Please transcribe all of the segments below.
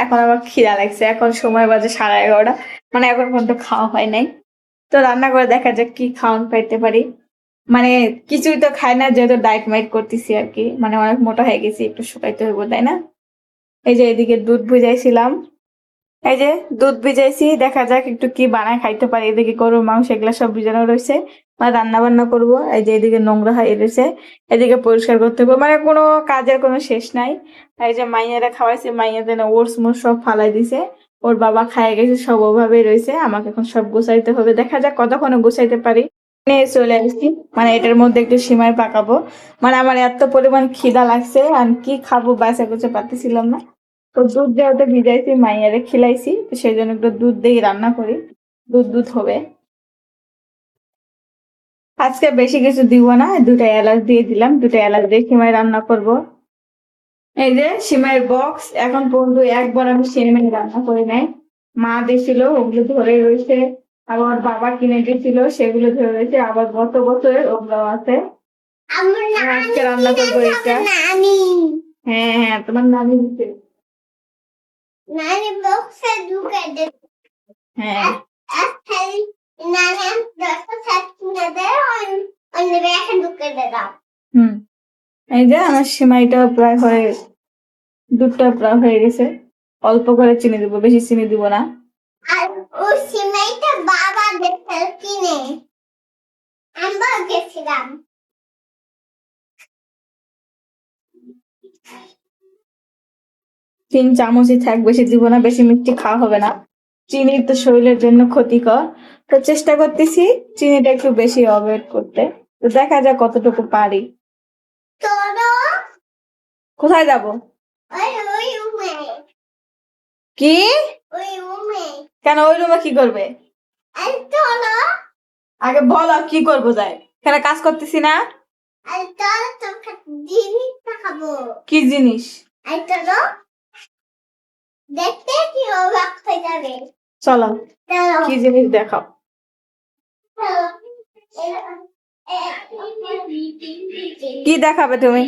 এখন আমার খিদা লাগছে, এখন সময় বাজে 11:30, মানে এখন পর্যন্ত খাওয়া হয় নাই। তো রান্না করে দেখা যাক কি খাওয়ান পাইতে পারি। মানে কিছুই তো খাই না, যেহেতু ডায়েট মাইট করতেছি আর কি, মানে অনেক মোটা হয়ে গেছি, একটু শুকাইতে হইব তাই না। এই যে এদিকে দুধ ভিজাইছিলাম, এই যে দুধ ভিজাইছি, দেখা যাক একটু কি বানায় খাইতে পারি। এদিকে গরুর মাংস এগুলা সব ভিজানো রয়েছে, মানে রান্না বান্না করবো। এই যে এদিকে নোংরা হয়ে রয়েছে, এদিকে পরিষ্কার করতে হবে, মানে কোনো কাজের কোনো শেষ নাই। এই যে মাইয়ারা খাওয়াইছে, মাইয়া যেন ওটস মোটস সব ফালাই দিছে, ওর বাবা খাইয়ে গেছে, সব ওভাবেই রয়েছে। আমাকে এখন সব গুছাইতে হবে, দেখা যাক কতক্ষণে গুছাইতে পারি। নিয়ে চলে আসছি, মানে এটার মধ্যে একটু সিমাই পাকাবো। মানে আমার এত পরিমাণ খিদা লাগছে, আর কি খাবো বাসা করতে পারতেছিলাম না। তো দুধ যেহেতু ভিজাইছি, মাইয়ারে খিলাইছি, তো সেই জন্য একটু দুধ দিয়ে রান্না করি, দুধ দুধ হবে। আজকে বেশি কিছু দিব না, দুটা এলাচ দিয়ে দিলাম, দুটা এলাচ দিয়ে সিমাই রান্না করব। এই যে সিমাইয়ের বক্স, এখন পর্যন্ত একবার আমি সিমাই রান্না করি নাই। মা দিয়েছিল, ওগুলো ধরে রয়েছে। আবার বাবা কিনে দিয়েছিল, সেগুলো ধরে রয়েছে। আবার গত বছরের ওগুলো আছে। আর আজকে রান্না করবো এটা। হ্যাঁ হ্যাঁ, তোমার নানি দিচ্ছে। হ্যাঁ, হুম। এই যে আমার সিমাইটা প্রায় হয়ে, দুধটা প্রায় হয়ে গেছে। অল্প করে চিনি দিব, বেশি চিনি দিব না। আর ওই সিমাইটা বাবা দেখে কিনে আমরা গেছিলাম। 3 চামচই থাক, বেশি দিব না, বেশি মিষ্টি খাওয়া হবে না। চিনি তো শরীরের জন্য ক্ষতিকর। তো চেষ্টা করতেছি চিনিটা একটু বেশি অ্যাভয়েড করতে। তো দেখা যাক কতটুকু পারি। কোথায় যাব? কি? কেন ওই রুমে কি করবে? আগে বলো কি করবো, যাই এখানে কাজ করতেছি না। কি জিনিস? দেখতে কি অবাক হয়ে যাবে। চলো, কি জিনিস দেখাও। কি দেখাবে তুমি?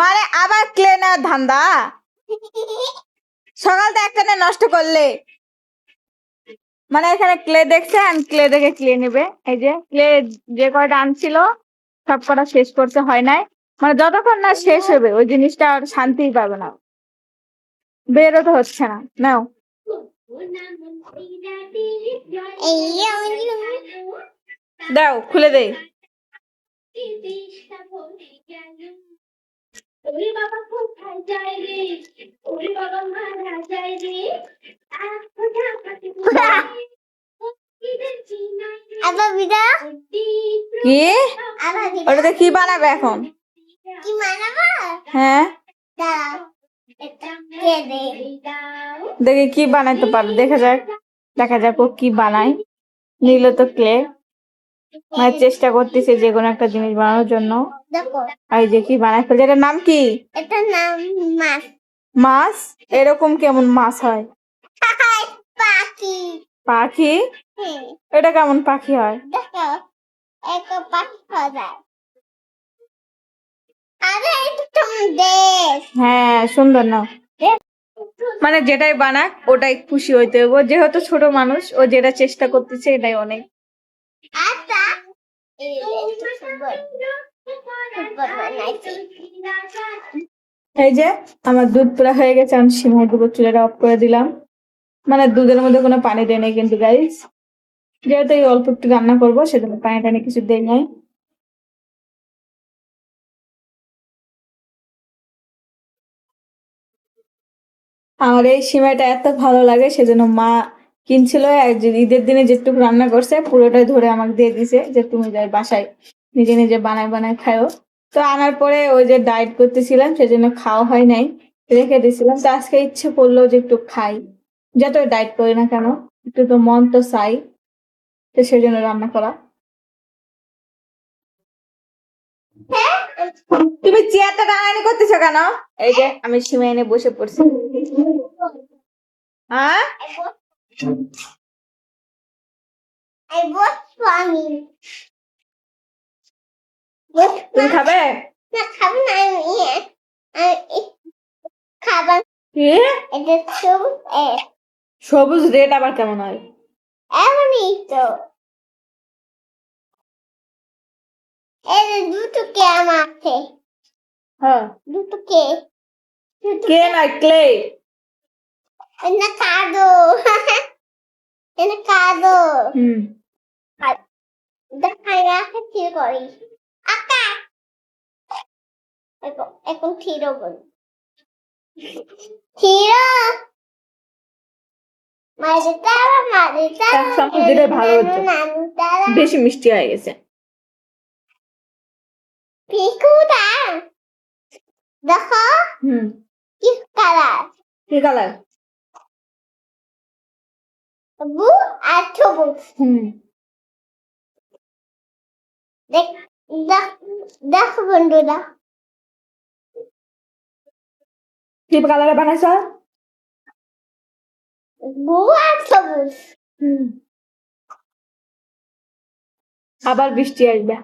মানে আবার ক্লে না ধান্দা? সকালটা একটা নষ্ট করলে। মানে এখানে ক্লে দেখছে, ক্লে দেখে ক্লে নেবে। এই যে ক্লে যে কয়টা আনছিল সব কটা শেষ করতে হয় নাই। মানে যতক্ষণ না শেষ হবে ওই জিনিসটা আর শান্তিই পাবে না, বেরো তো হচ্ছে না। নাও, দাও খুলে দেই। কি ওটাতে কি বানাবে এখন? হ্যাঁ, দেখি কি বানাইতে পারো, দেখা যাক। দেখা যাক ও কি বানায়। নিল তো ক্লে, মানে চেষ্টা করতেছে যে কোনো একটা জিনিস বানানোর জন্য। এই যে কি বানায় ফেলছে, এটার নাম কি? এটার নাম মাছ। মাছ? এরকম কেমন মাছ হয়? পাখি। পাখি? এটা কেমন পাখি হয়? দেখো, একটা পাখি খাওয়া যায়। আরে এটা তো দেশ। হ্যাঁ, সুন্দর না? মানে যেটাই বানাক ওটাই খুশি হইতে হবে, যেহেতু ছোট মানুষ, ও যেটা চেষ্টা করতেছে এটাই অনেক। এই যে আমার দুধ পুরা হয়ে গেছে, আমি সিমাই দুধ চুলাটা অফ করে দিলাম। মানে দুধের মধ্যে কোনো পানি দেয় নাই কিন্তু গাইস, যেহেতু এই অল্প একটু রান্না করবো সেজন্য পানি টানি কিছু দেয় নাই। আমার এই সিমাইটা এত ভালো লাগে, সেজন্য মা কিনছিল, আর যে ঈদের দিনে যেটুকু রান্না করছে পুরোটাই ধরে আমাকে দিয়ে দিছে, যে তুমি যাই বাসায় নিজে নিজে বানায় বানায় খাও। তো আনার পরে ওই যে ডায়েট করতেছিলাম সেজন্য খাওয়া হয় নাই, রেখে দিয়েছিলাম। তো আজকে ইচ্ছে করলো যে একটু খাই, যতই ডায়েট করি না কেন, একটু তো মন তো চাই, তো সেজন্য রান্না করা। তুমি চেয়ারটা টানাটানি করতেছো কেন? এই যে আমি সিমাই এনে বসে পড়ছি। হ্যাঁ, তুমি খাবে? কি? এটা সবুজ সবুজ রেড আবার কেমন হয়? এমনই তো এই যে দুটো ক্যাম আছে হ্যাঁ, দুটো কে দুটো কে নয়, ক্লে। এটা কাদো এটা কাদো হুম। দেখাই রাখে ঠিক করি আকাশ এখন থিরো বল থিরো মাঝে তারা এক চামচ দিলে ভালো হতো, নানু তারা বেশি মিষ্টি হয়ে গেছে। পিকুটা দেখো হুম। কি কালার কি কালার? ব্লু আর সবুজ হুম। দেখ দেখ দেখো বন্ধুরা কি কালারে বানাইছ? ব্লু আর সবুজ হুম। আবার বৃষ্টি আসবে।